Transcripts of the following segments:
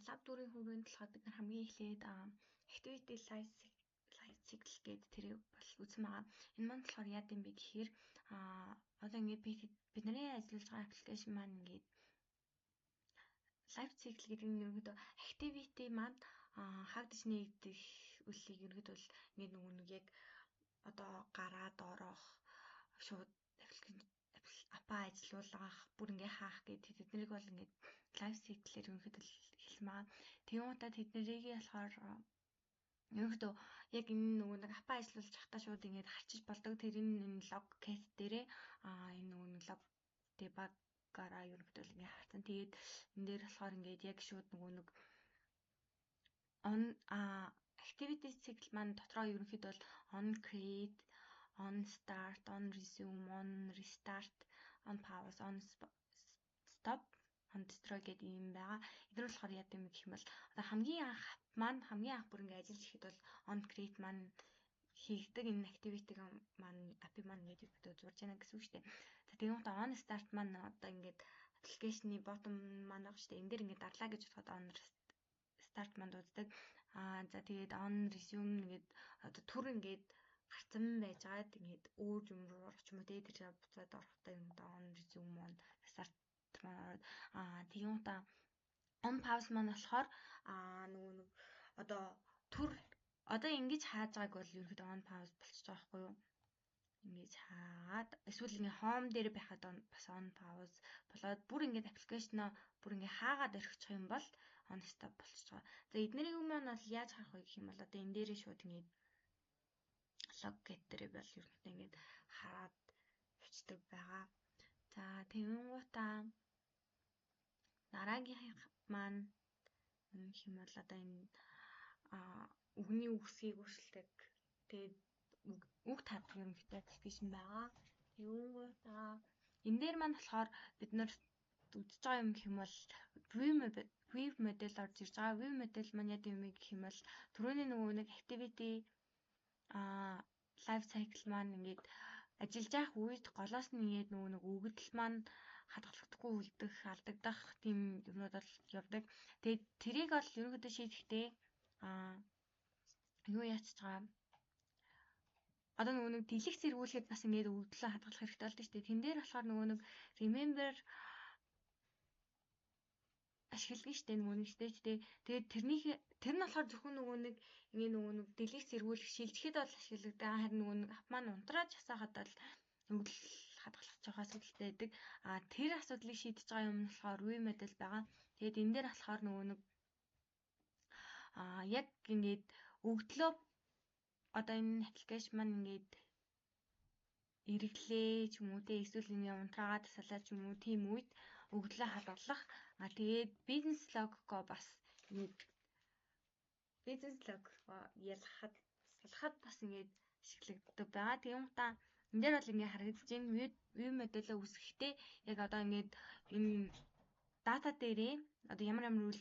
лав дүүрийн хүрээнд болохоор бид нар хамгийн эхлээд activity life cycle гэдэг тэрийг бол үзэн байгаа. Энэ маань болохоор яа гэм бэ гэхээр одоо ингээд бидний ажиллаж байгаа аппликейшн маань ингээд life cycle гэдэг нь ерөнхийдөө activity маань хаагдаж нэгдэх үлийг ерөнхийдөө бол ингээд нэг яг одоо гараад орох шууд апаа ажиллуулах бүр ингээ хаах гэдэг тэднийг бол ингээд life cycle-ээр ерөнхийдөө хэлмээ. Тэгвэл та тэднийг болохоор ерөнхийдөө яг энэ нэг апаа ажиллуулж захтаа шууд ингээд харчиж болдог. Тэрийн энэ log cat дээрээ энэ нэг log debug-аараа ерөнхийдөө ингээ харсан. Тэгээд энэ дээр болохоор ингээд яг шууд нэг on activity cycle маань дотроо ерөнхийдөө бол on create, on start, on resume, on restart, on pause, on stop, on destroy гэдэг юм байгаа. Эдгээр болохоор яа гэм гэх юм бол одоо хамгийн анх бүр ингээ ажиллаж ихэд бол on create маань хийгдэг энэ activity-г маань API маань гэдэг зурж яана гэсэн үг шүү дээ. За тэгээд on start маань одоо ингээд application-ы bottom маань байгаа шүү дээ. Энэ дээр ингээд дарлаа гэж бодоход on start маань дууддаг. За тэгээд on resume ингээд одоо түр ингээд гарцсан байж байгаад ингээд өөр юм руу орох юм уу те тэр буцаад орохдоо юм да on resume on start маань тэгээд on pause маань болохоор нэг одоо түр одоо ингэж хааж байгааг бол ерөөдөө on pause болчихж байгаа байхгүй юу? Ингэж хаад эсвэл ингээ home дээр байхад бас on pause болоод бүр ингээд аппликейшноо бүр ингээ хаагаад орхичих юм бол on stop болчихж байгаа. За эднэрийг маань бол яаж харах вэ гэх юм бол одоо энэ дээрээ шууд ингээд log get дээр бол ерөнхийдөө ингээд хараад авчдаг байгаа. За тэгэнгუутаа дараагийнх маань юм бол одоо энэ үгний үгсийг өөрчилдөг. Тэгээд үг тавьдаг ерөнхийдөө аппликейшн байгаа. Тэгэнгуутаа энэ дээр маань болохоор бид нар үзэж байгаа юм гэх юм бол view model орж ирж байгаа. View model маань яа гэм гэх юм бол түрүүний нэг activity life cycle маань ингээд ажиллаж явах үед голоос нь ингээд нэг өгөгдөл маань хадгалагдахгүй үлдэх, алдагдах тийм юмнууд бол явдаг. Тэгээд тэрийг бол ерөнхийдөө шийдэхдээ юу яачих байгаа. Одоо нэг дэлгэх зэргүүлэхэд бас ингээд өгөгдлөө хадгалах хэрэгтэй болдог шүү дээ. Тэн дээр болохоор нэг remember ашигладаг шүү дээ нэг stage дээ. Тэгээд тэр нь болохоор зөвхөн нэг ингээ дэлгэх зэргүүлэх шилжихэд бол ашигладаг. Харин нэг ап маань унтрааж хасаахад бол өгөгдөл хадгалах жоохон асуудалтай байдаг. Тэр асуудлыг шийдэж байгаа юм нь болохоор view model байгаа. Тэгээд энэ дээр болохоор нэг яг ингээд өгөгдлөө одоо энэ аппликейшн маань ингээд эргэлээ ч юм уу те эсвэл ингээ унтраагаад тасалаа ч юм уу тийм үед өгөгдлөө хадгалах. Тэгээд бизнес логго бас нэг бизнес лого ялахад бас ингээд ашиглагддаг байгаа. Тэгэнгუутаа энэ дээр бол ингээ харагдаж байна. View модель үүсгэхдээ яг одоо ингээд энэ дата дээрээ одоо ямар үйл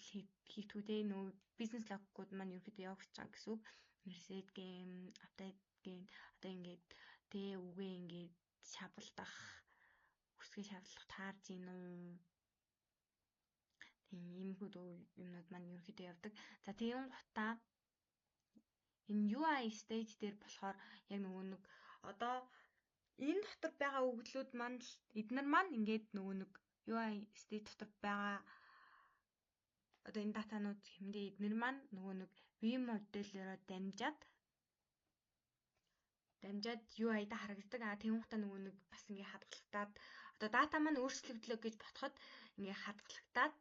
хийгдгүү те нөгөө бизнес логгууд маань ерөөдөө явагдаж байгаа гэсэн үг. Reset game, update game одоо ингээд тэ үгээ ингээд шавлдах, үсгээ шавлах таарж ийн үү. Тийм иймэрхүү юмнууд маань ерөөдөө явдаг. За тэгэнгуутаа энэ UI stage дээр болохоор яг нэг одоо энэ дотор байгаа өгөгдлүүд маань эднэр маань ингээд нэг UI stage дотор байгаа одоо энэ датанууд хэмдээ эднэр маань нэг view моделлороо дамжаад UI-да харагддаг. Тэгэнгуутаа нэг бас ингээ хадгалагдаад одоо дата маань өөрчлөгдлөө гэж ботход ингээ хадгалагдаад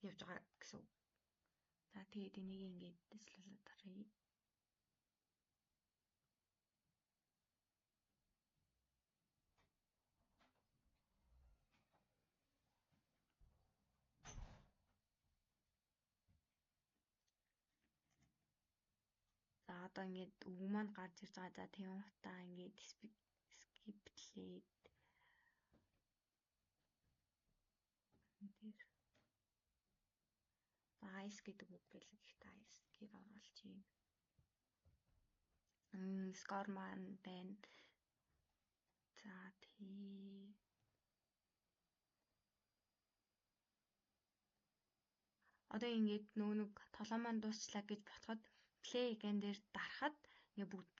явж байгаа гэсэн үг. За тэгээд энийг ингээд дислэлд харъя. За одоо ингээд үг маань гарч ирж байгаа. За тэгэнгуутаа ингээд skip-лээд ice гэдэг үг гэлээ гэхдээ ice-ийг оруулж юм. Score маань байна. За одоо ингээд нөгөө нэг тоглоом маань дуусчлаа гэж ботход play again дээр дарахад ингээд бүгд